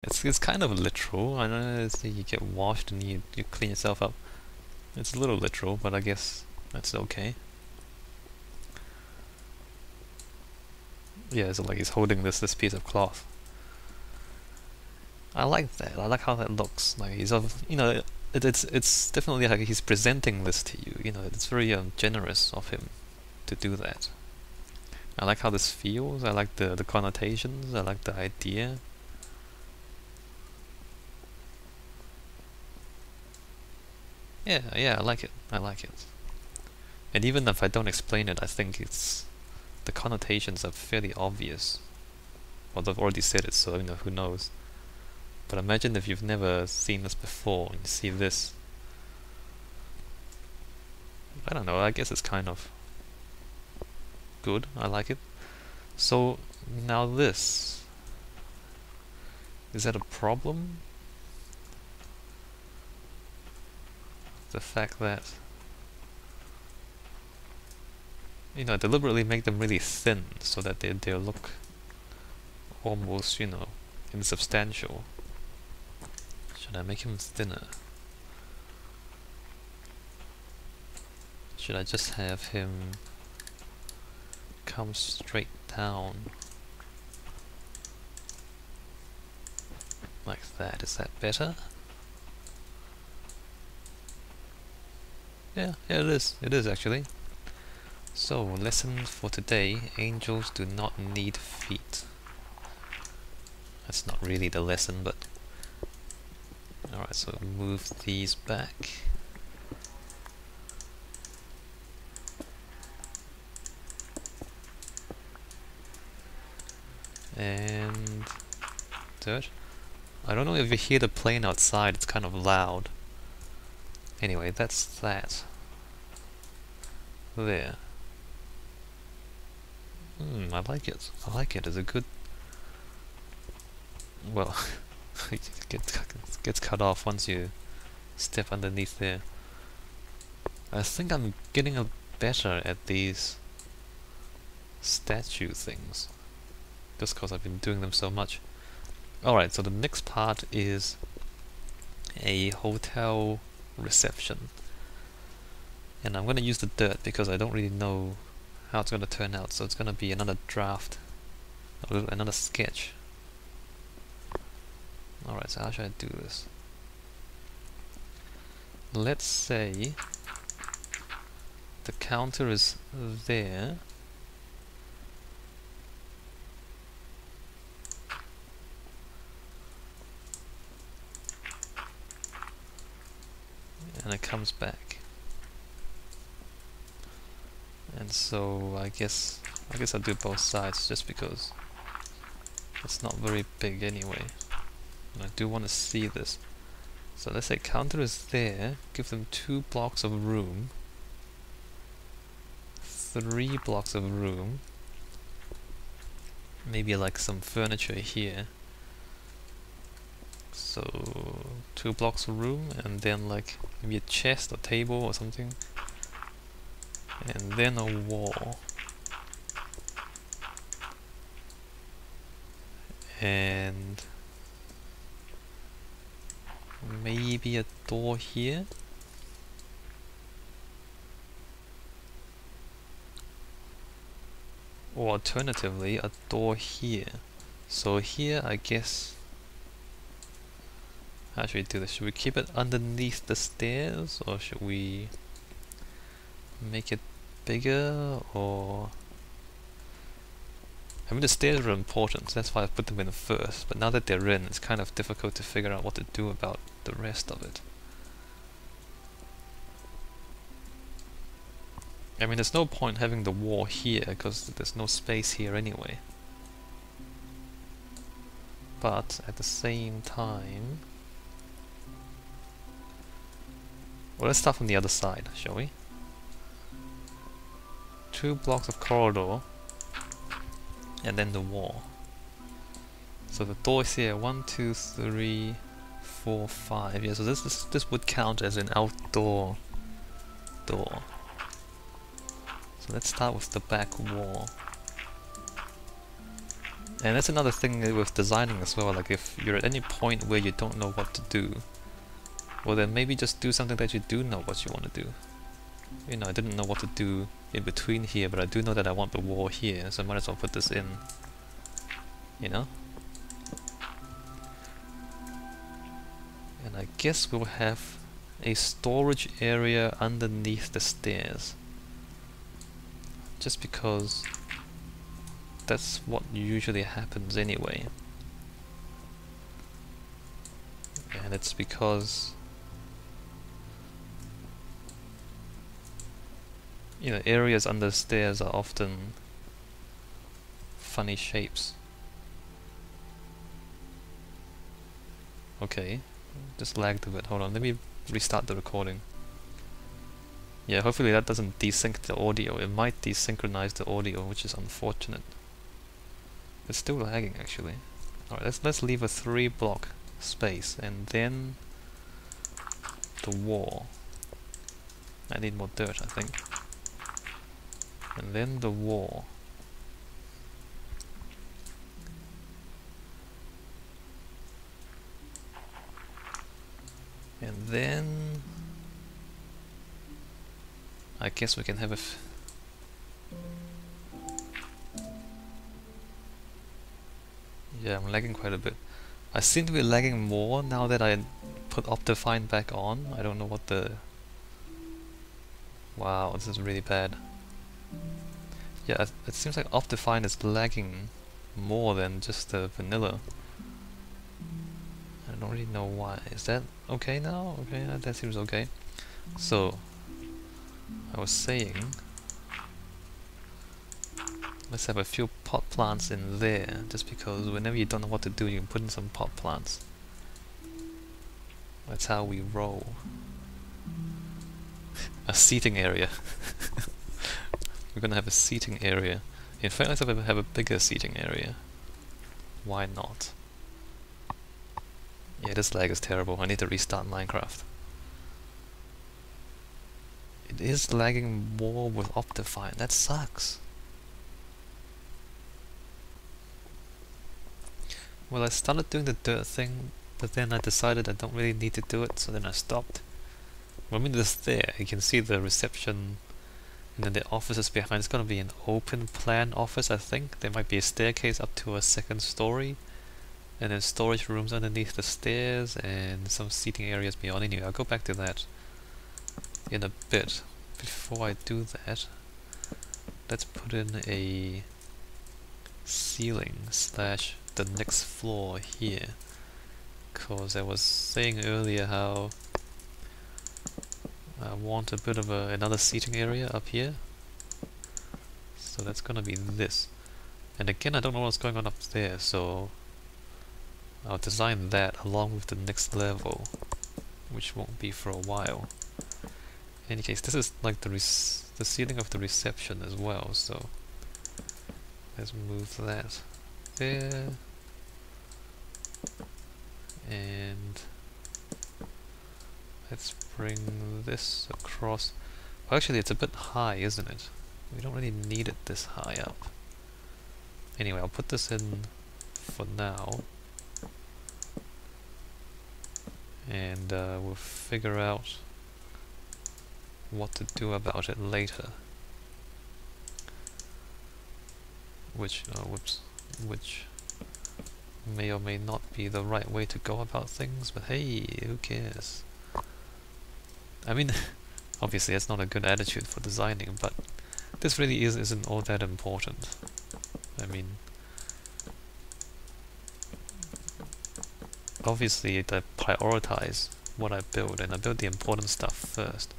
It's kind of literal. I know you get washed and you clean yourself up. It's a little literal, but I guess that's okay. Yeah, so like he's holding this piece of cloth. I like that. I like how that looks. Like he's it's definitely like he's presenting this to you. It's very generous of him to do that. I like how this feels. I like the connotations. I like the idea. Yeah, I like it. I like it. And even if I don't explain it, I think the connotations are fairly obvious. Well, they've already said it, so who knows. But imagine if you've never seen this before and you see this. I don't know, I guess it's kind of good. I like it. So, now this. Is that a problem? The fact that deliberately make them really thin so that they look almost, insubstantial. Should I make him thinner? Should I just have him come straight down? Like that. Is that better? Yeah, it is. It is actually. So, lesson for today, angels do not need feet. That's not really the lesson, but... Alright, so move these back. And... dirt. I don't know if you hear the plane outside, it's kind of loud. Anyway, that's that. There. I like it. I like it. It's a good... Well, it gets cut off once you step underneath there. I think I'm getting better at these statue things. Just because I've been doing them so much. Alright, so the next part is a hotel reception. And I'm going to use the dirt because I don't really know how it's going to turn out, so it's going to be another draft, another sketch. Alright, so how should I do this? Let's say the counter is there. And it comes back. And so I guess I'll do both sides just because it's not very big anyway. And I do want to see this. So let's say counter is there, give them 2 blocks of room, 3 blocks of room, maybe like some furniture here. So 2 blocks of room, and then like maybe a chest or table or something, and then a wall, and maybe a door here. Or alternatively, a door here. So here, I guess... How should we do this? Should we keep it underneath the stairs? Or should we make it bigger? Or... I mean, the stairs are important, so that's why I put them in first. But now that they're in, it's kind of difficult to figure out what to do about the rest of it. I mean, there's no point having the wall here, because there's no space here anyway. But, at the same time... Well, let's start from the other side, shall we? 2 blocks of corridor, and then the wall. So the door is here, 1, 2, 3, 4, 5. Yeah, so this would count as an outdoor door. So let's start with the back wall. And that's another thing with designing as well, like if you're at any point where you don't know what to do, well then maybe just do something that you do know what you want to do. You know, I didn't know what to do in between here, but I do know that I want the wall here, so I might as well put this in, you know? And I guess we'll have a storage area underneath the stairs. Just because that's what usually happens anyway. And it's because, you know, areas under stairs are often funny shapes. Okay, just lagged a bit. Hold on, let me restart the recording. Yeah, hopefully that doesn't desync the audio. It might desynchronize the audio, which is unfortunate. It's still lagging actually. Alright, let's leave a 3-block space and then the wall. I need more dirt, I think. And then the wall. And then I guess we can have a yeah, I'm lagging quite a bit. I seem to be lagging more now that I put Optifine back on. I don't know what the... Wow, this is really bad. Yeah, it seems like Optifine is lagging more than just the vanilla. I don't really know why. Is that okay now? Okay, that seems okay. So, I was saying, let's have a few pot plants in there, just because whenever you don't know what to do, you can put in some pot plants. That's how we roll. A seating area. We're gonna have a seating area. In fact, let's have a bigger seating area. Why not? Yeah, this lag is terrible. I need to restart Minecraft. It is lagging more with Optifine. That sucks. Well, I started doing the dirt thing, but then I decided I don't really need to do it, so then I stopped. Well, I mean, this there, you can see the reception, and then the office is behind. It's gonna be an open plan office, I think. There might be a staircase up to a 2nd story, and then storage rooms underneath the stairs, and some seating areas beyond. Anyway, I'll go back to that in a bit. Before I do that, let's put in a ceiling slash the next floor here, because I was saying earlier how I want a bit of another seating area up here, so that's gonna be this. And again, I don't know what's going on up there, so I'll design that along with the next level, which won't be for a while. In any case, this is like the ceiling of the reception as well, so let's move that there, and let's bring this across. Well, actually, it's a bit high, isn't it? We don't really need it this high up. Anyway, I'll put this in for now, and we'll figure out what to do about it later. Which may or may not be the right way to go about things, but hey, who cares? I mean, obviously it's not a good attitude for designing, but this really isn't all that important. I mean, obviously I prioritize what I build, and I build the important stuff first.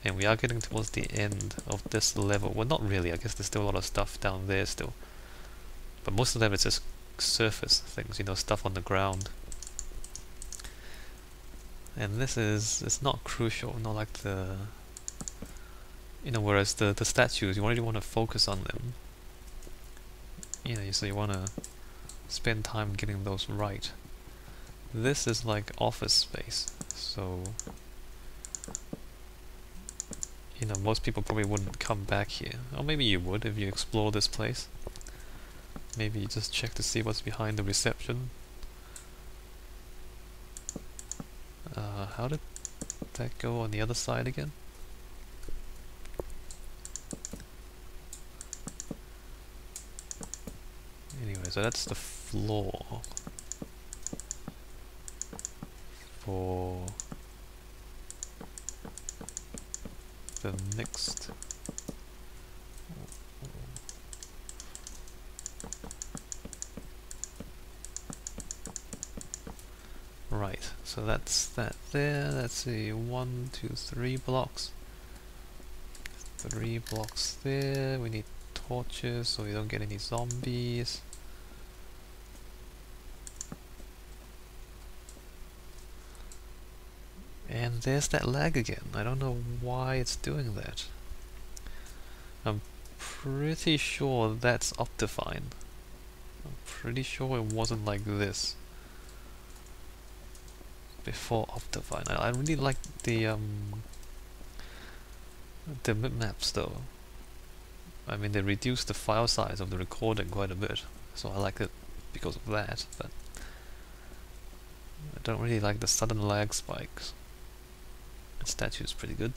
And we are getting towards the end of this level. Well, not really, I guess there's still a lot of stuff down there still. But most of them it's just surface things, you know, stuff on the ground. And this is, it's not crucial, not like the, you know, whereas the statues, you really want to focus on them. You know, so you want to spend time getting those right. This is like office space, so you know, most people probably wouldn't come back here. Or maybe you would if you explore this place. maybe just check to see what's behind the reception. How did that go on the other side again? Anyway, so that's the floor for the next. Right, so that's that there. Let's see, 1, 2, 3 blocks. 3 blocks there. We need torches so we don't get any zombies. And there's that lag again. I don't know why it's doing that. I'm pretty sure that's Optifine. I'm pretty sure it wasn't like this before Optifine. I really like the bitmaps though. I mean, they reduced the file size of the recording quite a bit, so I like it because of that, but I don't really like the sudden lag spikes. And Stature is pretty good.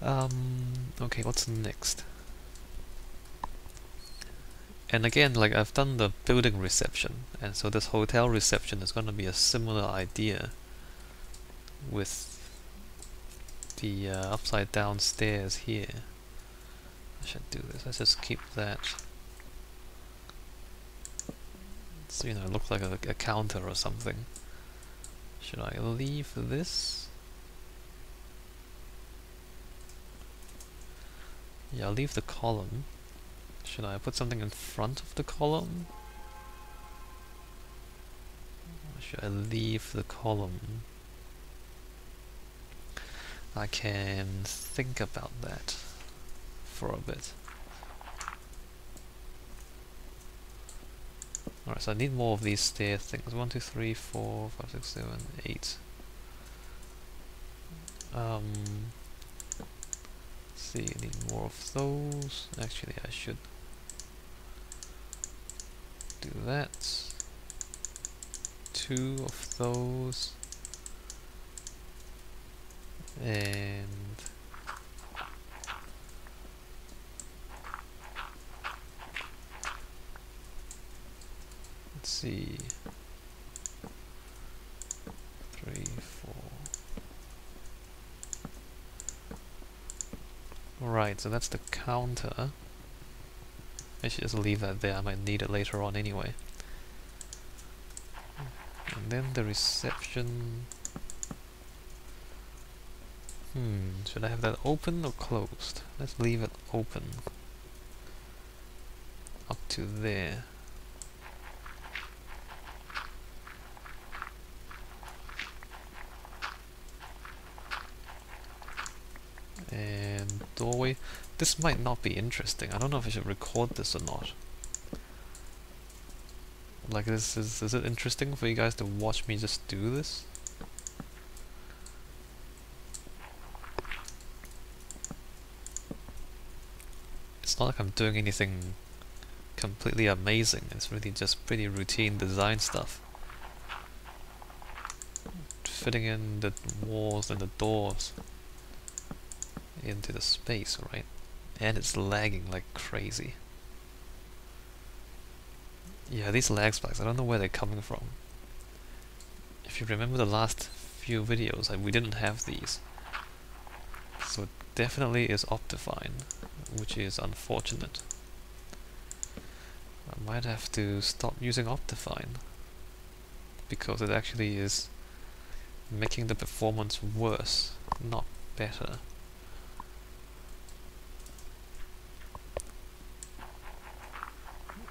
Okay, what's next? And again, like I've done the building reception, and so this hotel reception is going to be a similar idea with the upside down stairs here. I should do this. Let's just keep that. So, you know, it looks like a counter or something. Should I leave this? Yeah, I'll leave the column. Should I put something in front of the column? Or should I leave the column? I can think about that for a bit. Alright, so I need more of these stair things. 1, 2, 3, 4, 5, 6, 7, 8. Let's see, I need more of those. Actually, I should do that. 2 of those. And let's see, 3, 4. Right, so that's the counter. I should just leave that there, I might need it later on anyway. And then the reception. Should I have that open or closed? Let's leave it open. Up to there. And doorway. This might not be interesting. I don't know if I should record this or not. Like, is it interesting for you guys to watch me just do this? It's not like I'm doing anything completely amazing. It's really just pretty routine design stuff. Fitting in the walls and the doors into the space, right? And it's lagging like crazy. Yeah, these lag spikes, I don't know where they're coming from. If you remember the last few videos, we didn't have these. So it definitely is Optifine, which is unfortunate. I might have to stop using Optifine, because it actually is making the performance worse, not better.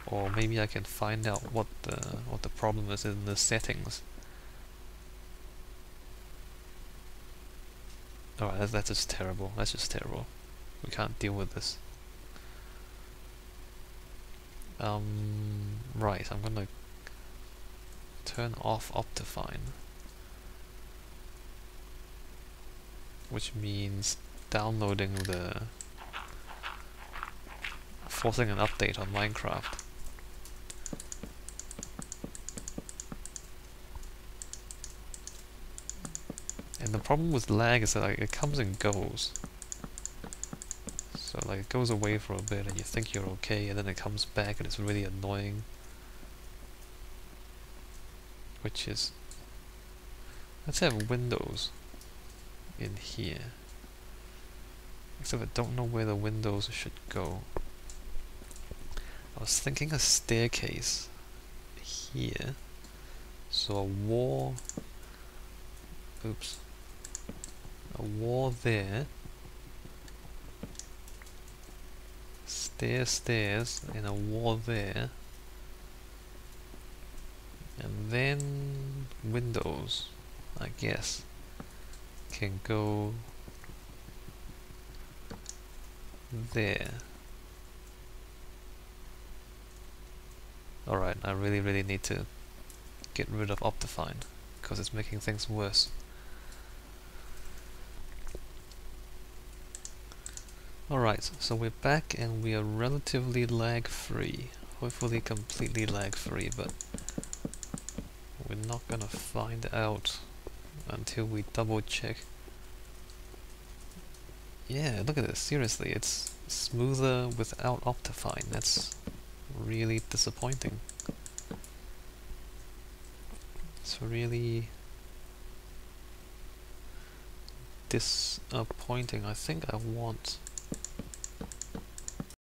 Or maybe I can find out what the problem is in the settings. Alright, that's just terrible. That's just terrible. We can't deal with this. Right, I'm gonna turn off Optifine, which means downloading the forcing an update on Minecraft. And the problem with lag is that like, it comes and goes. So like it goes away for a bit and you think you're okay, and then it comes back and it's really annoying. Which is... let's have windows in here. Except I don't know where the windows should go. I was thinking a staircase here. So a wall... oops. A wall there. Stairs, and a wall there. And then windows, I guess, can go there. Alright, I really need to get rid of Optifine, because it's making things worse. Alright, so we're back and we are relatively lag-free. Hopefully completely lag-free, but we're not gonna find out until we double check. Yeah, look at this, seriously, it's smoother without Optifine. That's really disappointing. It's really disappointing. I think I want